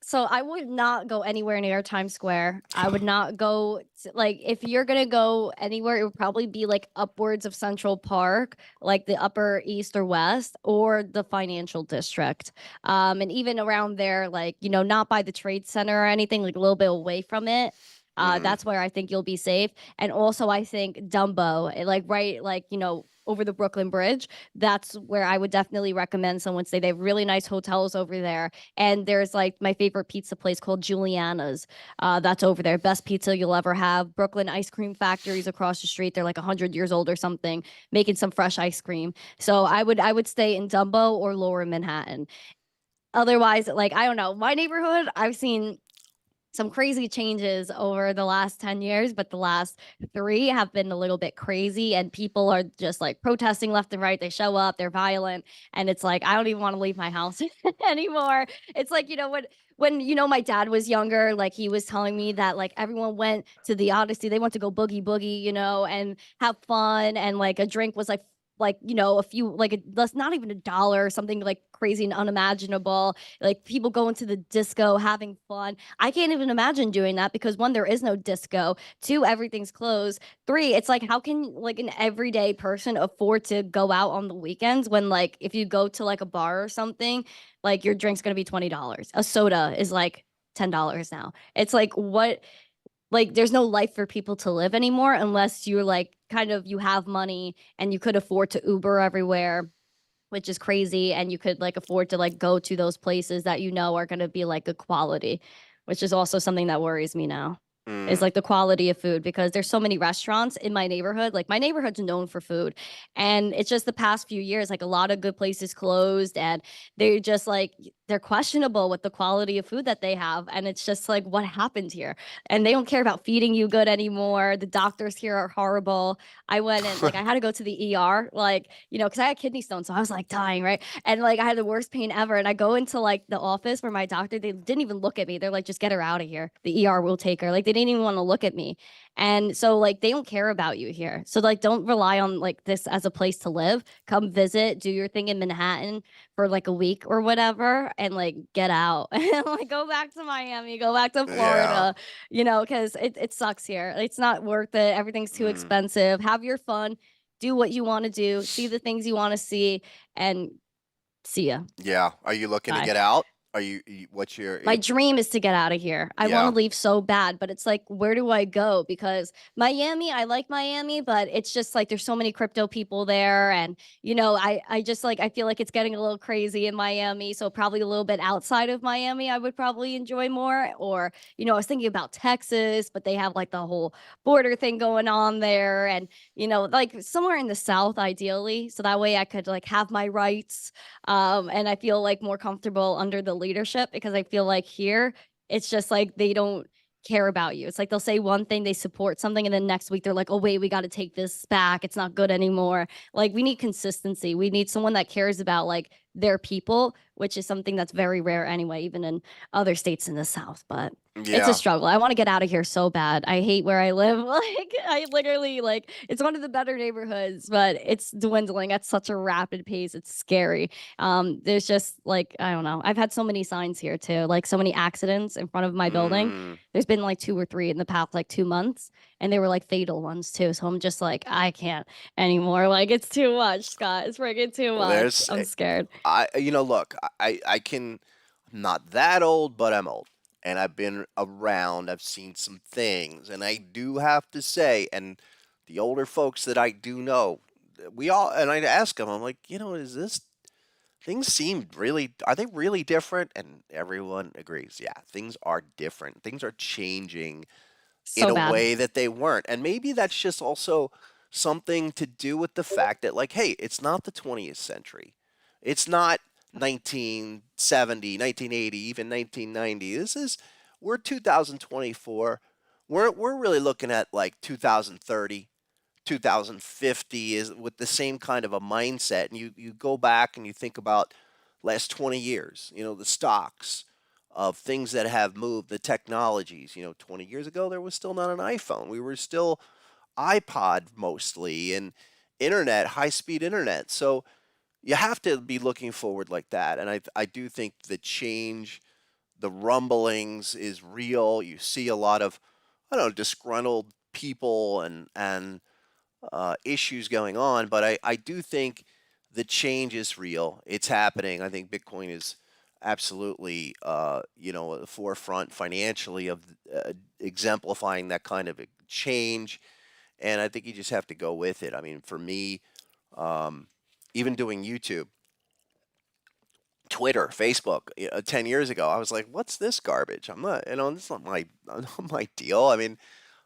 So I would not go anywhere near Times Square. I would not go like if you're gonna go anywhere, it would probably be like upwards of Central Park, like the Upper East or West, or the financial district. And even around there, like not by the Trade Center or anything, like a little bit away from it. Hmm. That's where I think you'll be safe. And also, I think Dumbo, like right, like over the Brooklyn Bridge. That's where I would definitely recommend someone stay. They have really nice hotels over there, and there's like my favorite pizza place called Juliana's. That's over there. Best pizza you'll ever have. Brooklyn Ice Cream Factories across the street. They're like 100 years old or something, making some fresh ice cream. So I would stay in Dumbo or Lower Manhattan. Otherwise, like I don't know, my neighborhood, I've seen some crazy changes over the last 10 years, but the last three have been a little bit crazy, and people are just like protesting left and right. They show up, they're violent, and it's like I don't even want to leave my house anymore. It's like, when my dad was younger, like he was telling me that like everyone went to the Odyssey, they went to go boogie boogie, and have fun, and like a drink was like a few like that's not even $1 or something like crazy and unimaginable, like people going to the disco having fun. I can't even imagine doing that because one, there is no disco. Two, everything's closed. Three, it's like how can like an everyday person afford to go out on the weekends when like if you go to like a bar or something, like your drink's gonna be $20. A soda is like $10 now. It's like what like there's no life for people to live anymore unless you're like kind of you have money and you could afford to Uber everywhere, which is crazy, and you could like afford to like go to those places that are going to be like good quality, which is also something that worries me now, is Mm. like the quality of food, because there's so many restaurants in my neighborhood. Like my neighborhood's known for food, and it's just the past few years like a lot of good places closed, and they're just like they're questionable with the quality of food that they have, and it's just like what happened here. And they don't care about feeding you good anymore. The doctors here are horrible. I went and like I had to go to the ER, like because I had kidney stones, so I was like dying, right? And like I had the worst pain ever. And I go into like the office for my doctor. They didn't even look at me. They're like, just get her out of here. The ER will take her. Like they didn't even want to look at me. And so like they don't care about you here. So like don't rely on like this as a place to live. Come visit, do your thing in Manhattan for like a week or whatever, and like get out and like go back to Miami, go back to Yeah. Florida, because it sucks here. It's not worth it. Everything's too Mm. expensive. Have your fun, do what you want to do, see the things you want to see, and see ya. Yeah. Are you looking to Bye. get out? What's My dream is to get out of here. I want yeah. to leave so bad, but it's like, where do I go? Because Miami, I like Miami, but it's just like there's so many crypto people there. And, I just like, I feel like it's getting a little crazy in Miami. So probably a little bit outside of Miami, I would probably enjoy more. Or, I was thinking about Texas, but they have like the whole border thing going on there. And, like somewhere in the South, ideally. So that way I could like have my rights, and I feel like more comfortable under the leadership, because I feel like here it's just like they don't care about you. It's like they'll say one thing, they support something, and then next week they're like, oh wait, we got to take this back, it's not good anymore. Like we need consistency. We need someone that cares about like their people, which is something that's very rare anyway, even in other states in the South. But it's a Yeah. struggle. I want to get out of here so bad. I hate where I live. Like I literally like it's one of the better neighborhoods, but it's dwindling at such a rapid pace. It's scary. There's just like I don't know. I've had so many signs here too, like so many accidents in front of my building. Mm. There's been like two or three in the past like 2 months, and they were like fatal ones too. So I'm just like I can't anymore. Like it's too much, Scott. It's freaking too Well, much. there's I'm scared. look, I'm not that old, but I'm old. And I've been around, I've seen some things, and I do have to say, and the older folks that I do know, and I ask them, I'm like, is this things seem really, are they really different? And everyone agrees, yeah, things are different. Things are changing in So a bad. way that they weren't. And maybe that's just also something to do with the fact that, like, hey, it's not the 20th century. It's not 1970, 1980, even 1990. We're 2024. We're really looking at like 2030, 2050 is with the same kind of a mindset. And you go back and you think about last 20 years, the stocks of things that have moved, the technologies. 20 years ago, there was still not an iPhone. We were still iPod mostly and internet, high speed internet. So you have to be looking forward like that. And I do think the change the rumblings is real. You see a lot of, I don't know, disgruntled people and issues going on, but I do think the change is real. It's happening. I think Bitcoin is absolutely, at the forefront financially of exemplifying that kind of a change. And I think you just have to go with it. I mean, for me, um, even doing YouTube, Twitter, Facebook, 10 years ago, I was like, what's this garbage? I'm not, this is not my, not my deal. I mean,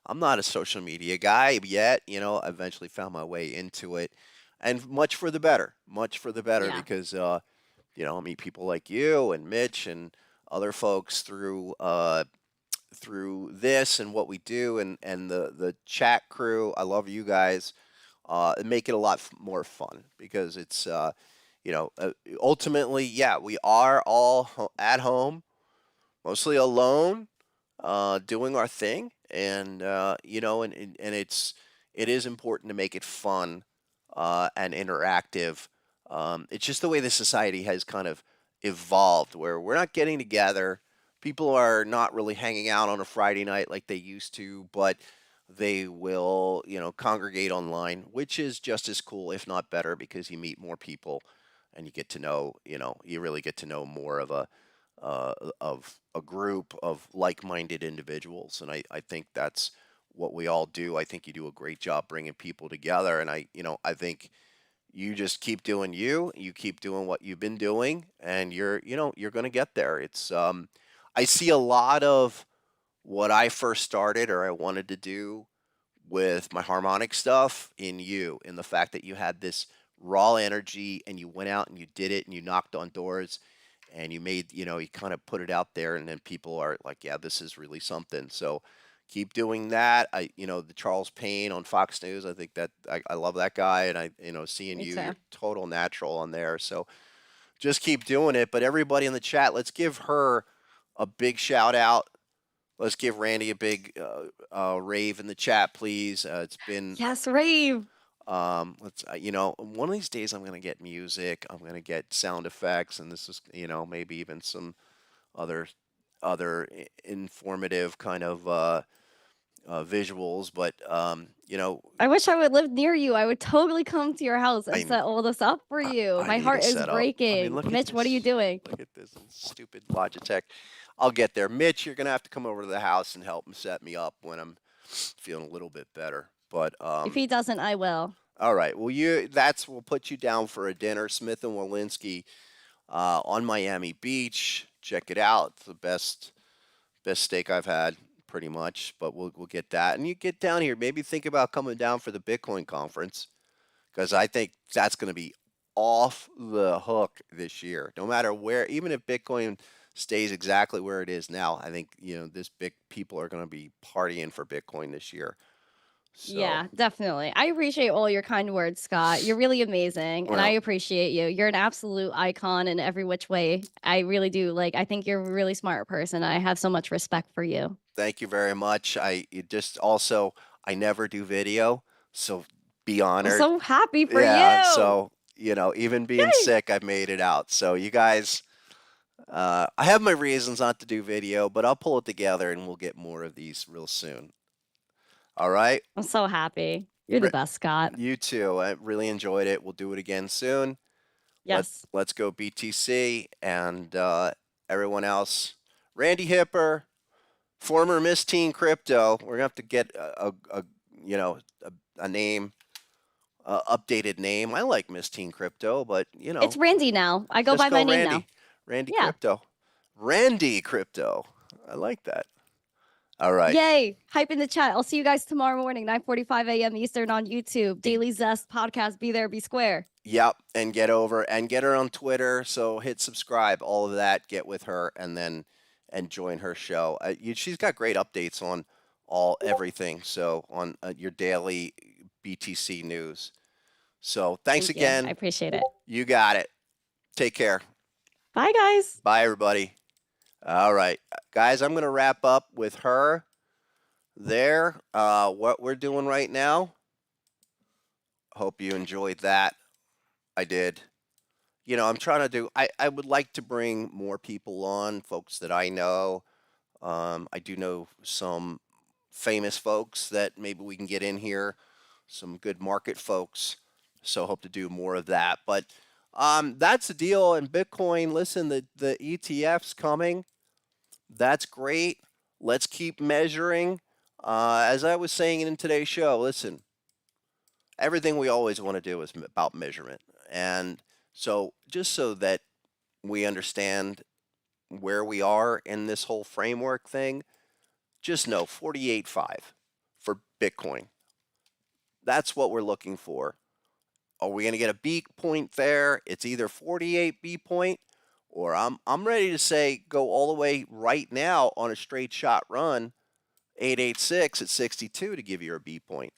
I'm not a social media guy yet, I eventually found my way into it and much for the better Yeah. because, I meet people like you and Mitch and other folks through this and what we do and the chat crew. I love you guys. Make it a lot more fun because it's you know uh, ultimately, yeah, we are all at home, mostly alone, doing our thing, and it is important to make it fun and interactive. It's just the way the society has kind of evolved, where we're not getting together. People are not really hanging out on a Friday night like they used to, but they will, congregate online, which is just as cool, if not better, because you meet more people and you get to know, you really get to know more of a group of like-minded individuals, and I think that's what we all do. I think you do a great job bringing people together, and I think you just keep doing you. You keep doing what you've been doing, and you're going to get there. I see a lot of what I first started or I wanted to do with my harmonic stuff in the fact that you had this raw energy and you went out and you did it and you knocked on doors and you made, you kind of put it out there and then people are like, yeah, this is really something. So keep doing that. The Charles Payne on Fox News, I think that I love that guy. And seeing Me you, too. you're total natural on there. So just keep doing it. But everybody in the chat, let's give her a big shout out. Let's give Randy a big rave in the chat, please. It's been Yes, rave. let's one of these days I'm gonna get music. I'm gonna get sound effects, and this is maybe even some other informative kind of visuals. But I wish I would live near you. I would totally come to your house and I set all this up for you. I My need a heart is setup. I mean, breaking. look at Mitch, what are you this. doing? Look at this stupid Logitech. I'll get there. Mitch, you're gonna have to come over to the house and help set me up when I'm feeling a little bit better. But If he doesn't, I will. all right. Well, we'll put you down for a dinner, Smith and Walensky, on Miami Beach. Check it out. It's the best steak I've had, pretty much. But we'll get that, and you get down here. Maybe think about coming down for the Bitcoin conference because I think that's going to be off the hook this year. No matter where, even if Bitcoin stays exactly where it is now, I think this big people are going to be partying for Bitcoin this year. So, Yeah, definitely. I appreciate all your kind words, Scott. You're really amazing, and I well, appreciate you. You're an absolute icon in every which way. I really do. I think you're a really smart person. I have so much respect for you. thank you very much. I never do video, so be I'm honored. so happy for Yeah, you. so even being Yay! sick, I've made it out. So you guys, I have my reasons not to do video, but I'll pull it together and we'll get more of these real soon. All right. I'm so happy. You're the Re- best, Scott. You too. I really enjoyed it. We'll do it again soon. Yes. Let's go BTC and everyone else. Randy Hipper, former Miss Teen Crypto. We're gonna have to get a name, updated name. I like Miss Teen Crypto, but It's Randy now. I go just by my go name now. Randy. Randy Yeah. Crypto. Randy Crypto. I like that. All right. Yay. Hype in the chat. I'll see you guys tomorrow morning, 9:45 a.m. Eastern on YouTube. Daily Zest podcast. Be there, be square. Yep, and get her on Twitter. So hit subscribe, all of that. Get with her, and join her show. She's got great updates on everything. So on your daily BTC news. So thanks Thank you. I again. appreciate it. You got it. Take care. Bye, guys. Bye, everybody. All right, guys. I'm gonna wrap up with her there. What we're doing right now. Hope you enjoyed that. I did. I'm trying to do, I would like to bring more people on, folks that I know. I do know some famous folks that maybe we can get in here, some good market folks. So hope to do more of that. But that's the deal. And Bitcoin, listen, the ETF's coming. That's great. Let's keep measuring. As I was saying in today's show, listen, everything we always want to do is about measurement. And so just so that we understand where we are in this whole framework thing, just know 48.5 for Bitcoin. That's what we're looking for. Are we going to get a B point there? It's either 48 B point, or I'm ready to say go all the way right now on a straight shot run, 886 at 62 to give you a B point.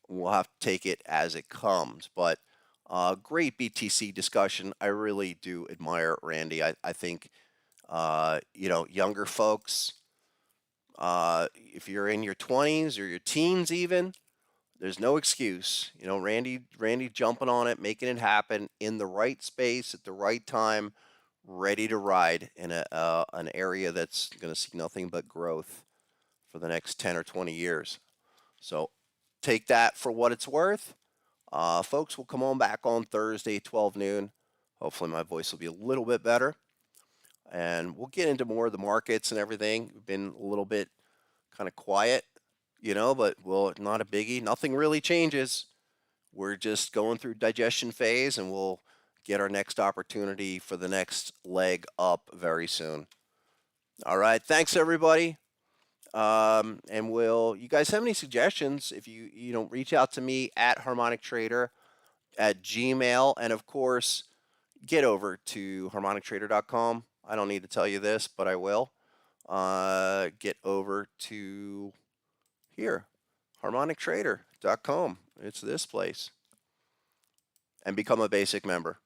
We'll have to take it as it comes. But great BTC discussion. I really do admire Randy. I think, younger folks, if you're in your 20s or your teens even, there's no excuse. Randy jumping on it, making it happen in the right space at the right time, ready to ride in an area that's going to see nothing but growth for the next 10 or 20 years. So take that for what it's worth. Folks, will come on back on Thursday, 12 noon. Hopefully my voice will be a little bit better. And we'll get into more of the markets and everything. We've been a little bit kind of quiet, but well, not a biggie. Nothing really changes. We're just going through digestion phase, and we'll get our next opportunity for the next leg up very soon. All right. Thanks, everybody. And you guys have any suggestions? If you don't reach out to me at Harmonic Trader at Gmail, and of course, get over to harmonictrader.com. I don't need to tell you this, but I will. Get over to here, harmonictrader.com. It's this place. And become a basic member.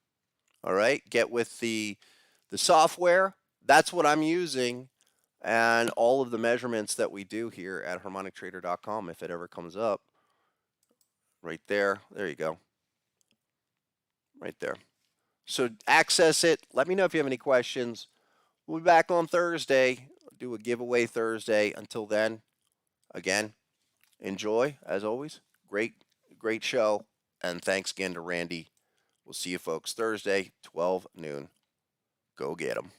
All right? Get with the software. That's what I'm using. And all of the measurements that we do here at harmonictrader.com, if it ever comes up. Right there. There you go. Right there. So access it. Let me know if you have any questions. We'll be back on Thursday. Do a giveaway Thursday. Until then, again, enjoy, as always. Great show. And thanks again to Randy. We'll see you folks Thursday, 12 noon. Go get 'em.